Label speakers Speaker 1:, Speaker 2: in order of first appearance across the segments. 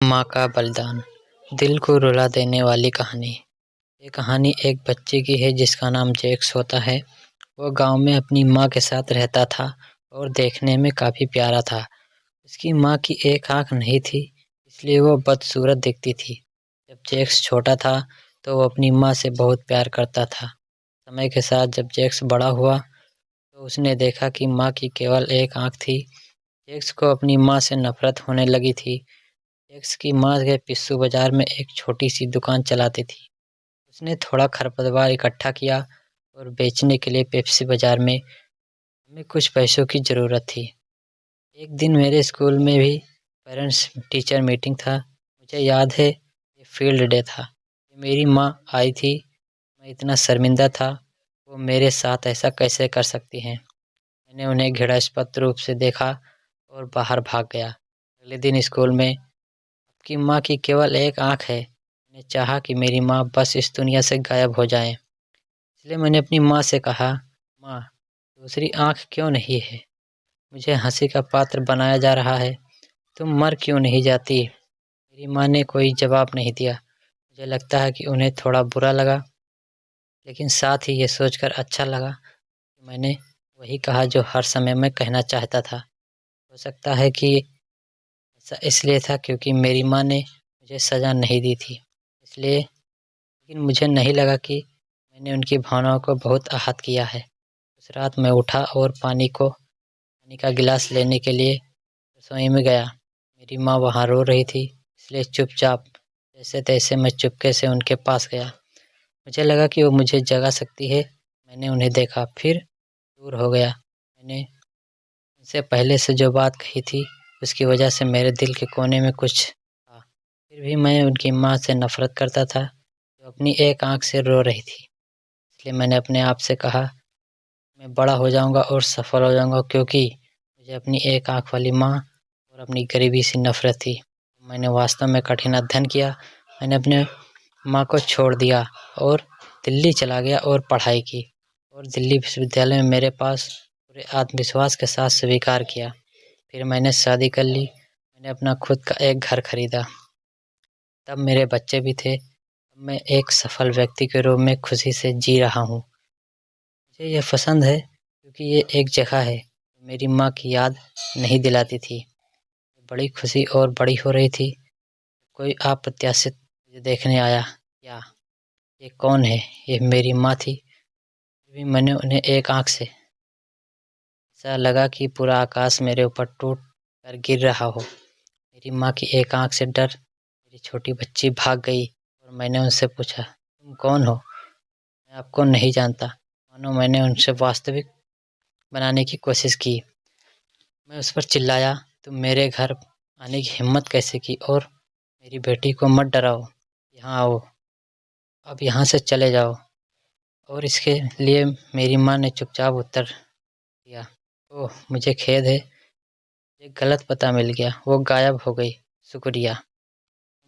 Speaker 1: माँ का बलिदान। दिल को रुला देने वाली कहानी। ये कहानी एक बच्चे की है जिसका नाम जैक्स होता है। वो गांव में अपनी माँ के साथ रहता था और देखने में काफ़ी प्यारा था। उसकी माँ की एक आँख नहीं थी, इसलिए वो बदसूरत दिखती थी। जब जैक्स छोटा था तो वो अपनी माँ से बहुत प्यार करता था। समय के साथ जब जैक्स बड़ा हुआ तो उसने देखा कि माँ की केवल एक आँख थी। जैक्स को अपनी माँ से नफरत होने लगी थी। जैक्स की माँ के पिस्सू बाजार में एक छोटी सी दुकान चलाती थी। उसने थोड़ा खरपतवार इकट्ठा किया और बेचने के लिए पेप्सी बाजार में हमें कुछ पैसों की ज़रूरत थी। एक दिन मेरे स्कूल में भी पेरेंट्स टीचर मीटिंग था। मुझे याद है ये फील्ड डे था। मेरी माँ आई थी। मैं इतना शर्मिंदा था, वो मेरे साथ ऐसा कैसे कर सकती हैं। मैंने उन्हें घृणास्पद रूप से देखा और बाहर भाग गया। अगले दिन स्कूल में आपकी माँ की केवल एक आँख है। मैंने चाहा कि मेरी माँ बस इस दुनिया से गायब हो जाए। इसलिए मैंने अपनी माँ से कहा, माँ, दूसरी आँख क्यों नहीं है? मुझे हंसी का पात्र बनाया जा रहा है। तुम मर क्यों नहीं जाती? मेरी माँ ने कोई जवाब नहीं दिया। मुझे लगता है कि उन्हें थोड़ा बुरा लगा, लेकिन साथ ही ये सोचकर अच्छा लगा कि मैंने वही कहा जो हर समय मैं कहना चाहता था। हो सकता है कि ऐसा इसलिए था क्योंकि मेरी माँ ने मुझे सज़ा नहीं दी थी, इसलिए। लेकिन मुझे नहीं लगा कि मैंने उनकी भावनाओं को बहुत आहत किया है। उस रात मैं उठा और पानी का गिलास लेने के लिए रसोई में गया। मेरी माँ वहाँ रो रही थी, इसलिए चुपचाप जैसे तैसे मैं चुपके से उनके पास गया। मुझे लगा कि वो मुझे जगा सकती है। मैंने उन्हें देखा, फिर दूर हो गया। मैंने उनसे पहले से जो बात कही थी उसकी वजह से मेरे दिल के कोने में कुछ था। फिर भी मैं उनकी माँ से नफ़रत करता था जो अपनी एक आँख से रो रही थी। इसलिए मैंने अपने आप से कहा, मैं बड़ा हो जाऊंगा और सफल हो जाऊंगा, क्योंकि मुझे अपनी एक आँख वाली माँ और अपनी गरीबी से नफ़रत थी। मैंने वास्तव में कठिन अध्ययन किया। मैंने अपने माँ को छोड़ दिया और दिल्ली चला गया और पढ़ाई की, और दिल्ली विश्वविद्यालय में मेरे पास पूरे आत्मविश्वास के साथ स्वीकार किया। फिर मैंने शादी कर ली। मैंने अपना खुद का एक घर खरीदा। तब मेरे बच्चे भी थे। अब मैं एक सफल व्यक्ति के रूप में खुशी से जी रहा हूँ। मुझे यह पसंद है क्योंकि ये एक जगह है मेरी माँ की याद नहीं दिलाती थी। बड़ी खुशी और बड़ी हो रही थी। कोई अप्रत्याशित मुझे देखने आया। क्या ये कौन है? ये मेरी माँ थी। फिर भी मैंने उन्हें एक आँख से, ऐसा लगा कि पूरा आकाश मेरे ऊपर टूट कर गिर रहा हो। मेरी माँ की एक आँख से डर मेरी छोटी बच्ची भाग गई और मैंने उनसे पूछा, तुम कौन हो? मैं आपको नहीं जानता। मानो मैंने उनसे वास्तविक बनाने की कोशिश की। मैं उस पर चिल्लाया, तुम मेरे घर आने की हिम्मत कैसे की? और मेरी बेटी को मत डराओ। यहाँ आओ, अब यहाँ से चले जाओ। और इसके लिए मेरी माँ ने चुपचाप उत्तर दिया, ओह, मुझे खेद है, एक गलत पता मिल गया। वो गायब हो गई। शुक्रिया।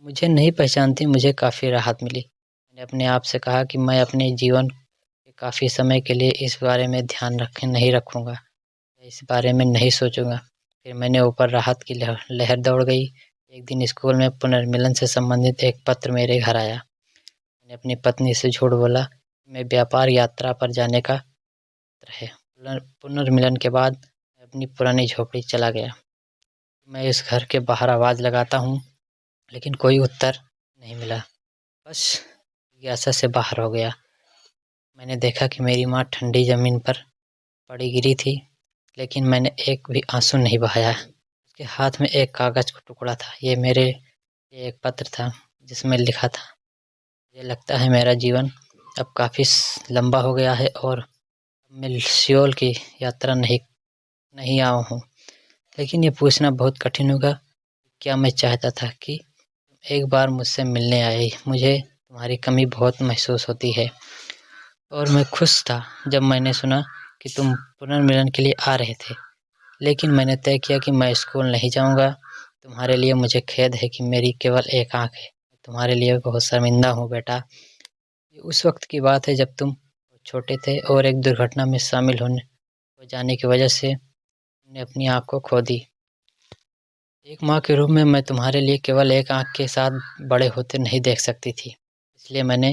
Speaker 1: मुझे नहीं पहचानती। मुझे काफ़ी राहत मिली। मैंने अपने आप से कहा कि मैं अपने जीवन के काफ़ी समय के लिए इस बारे में ध्यान नहीं रखूँगा, इस बारे में नहीं सोचूंगा। फिर मैंने ऊपर राहत की लहर लहर दौड़ गई। एक दिन स्कूल में पुनर्मिलन से संबंधित एक पत्र मेरे घर आया। मैंने अपनी पत्नी से झूठ बोला। मैं व्यापार यात्रा पर जाने का पत्र है। पुनर्मिलन के बाद मैं अपनी पुरानी झोपड़ी चला गया। मैं इस घर के बाहर आवाज़ लगाता हूँ, लेकिन कोई उत्तर नहीं मिला। बस जिज्ञासा से बाहर हो गया। मैंने देखा कि मेरी माँ ठंडी ज़मीन पर पड़ी गिरी थी, लेकिन मैंने एक भी आंसू नहीं बहाया। उसके हाथ में एक कागज़ का टुकड़ा था। ये एक पत्र था जिसमें लिखा था, मुझे लगता है मेरा जीवन अब काफ़ी लंबा हो गया है और मैं सियोल की यात्रा नहीं नहीं आया हूँ। लेकिन ये पूछना बहुत कठिन होगा, क्या मैं चाहता था कि एक बार मुझसे मिलने आए। मुझे तुम्हारी कमी बहुत महसूस होती है। और मैं खुश था जब मैंने सुना कि तुम पुनर्मिलन के लिए आ रहे थे। लेकिन मैंने तय किया कि मैं स्कूल नहीं जाऊंगा। तुम्हारे लिए मुझे खेद है कि मेरी केवल एक आँख है। तुम्हारे लिए बहुत शर्मिंदा हूँ बेटा। ये उस वक्त की बात है जब तुम छोटे थे और एक दुर्घटना में शामिल होने हो जाने की वजह से तुमने अपनी आँख को खो दी। एक माँ के रूप में मैं तुम्हारे लिए केवल एक आँख के साथ बड़े होते नहीं देख सकती थी, इसलिए मैंने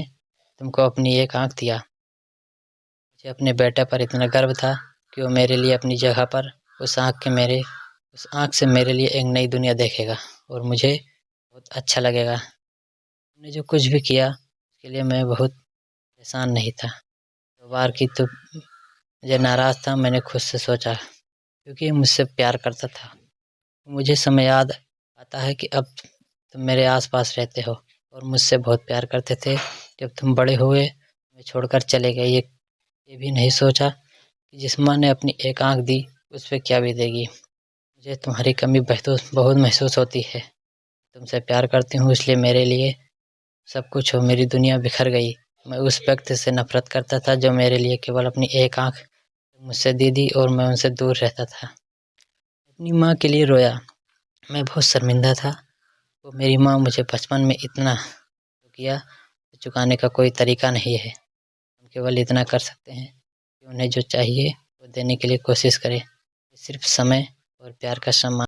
Speaker 1: तुमको अपनी एक आँख दिया। मुझे अपने बेटे पर इतना गर्व था कि वो मेरे लिए अपनी जगह पर उस आँख से मेरे लिए एक नई दुनिया देखेगा और मुझे बहुत अच्छा लगेगा। तुमने जो कुछ भी किया उसके लिए मैं बहुत परेशान नहीं था। 2 बार की तो मुझे नाराज़ था, मैंने खुद से सोचा, क्योंकि ये मुझसे प्यार करता था। मुझे समय याद आता है कि अब तुम मेरे आस-पास रहते हो और मुझसे बहुत प्यार करते थे। जब तुम बड़े हुए, हमें छोड़कर चले गए, ये भी नहीं सोचा कि जिस माँ ने अपनी एक आँख दी, उस पे क्या बीतेगी। मुझे तुम्हारी कमी बहुत महसूस होती है। तुमसे प्यार करती हूँ, इसलिए मेरे लिए सब कुछ हो, मेरी दुनिया बिखर गई। मैं उस व्यक्ति से नफ़रत करता था जो मेरे लिए केवल अपनी एक आँख मुझसे दे दी और मैं उनसे दूर रहता था। अपनी माँ के लिए रोया, मैं बहुत शर्मिंदा था। वो मेरी माँ मुझे बचपन में इतना किया, चुकाने का कोई तरीका नहीं है। हम केवल इतना कर सकते हैं कि उन्हें जो चाहिए वो देने के लिए कोशिश करें। सिर्फ समय और प्यार का सम्मान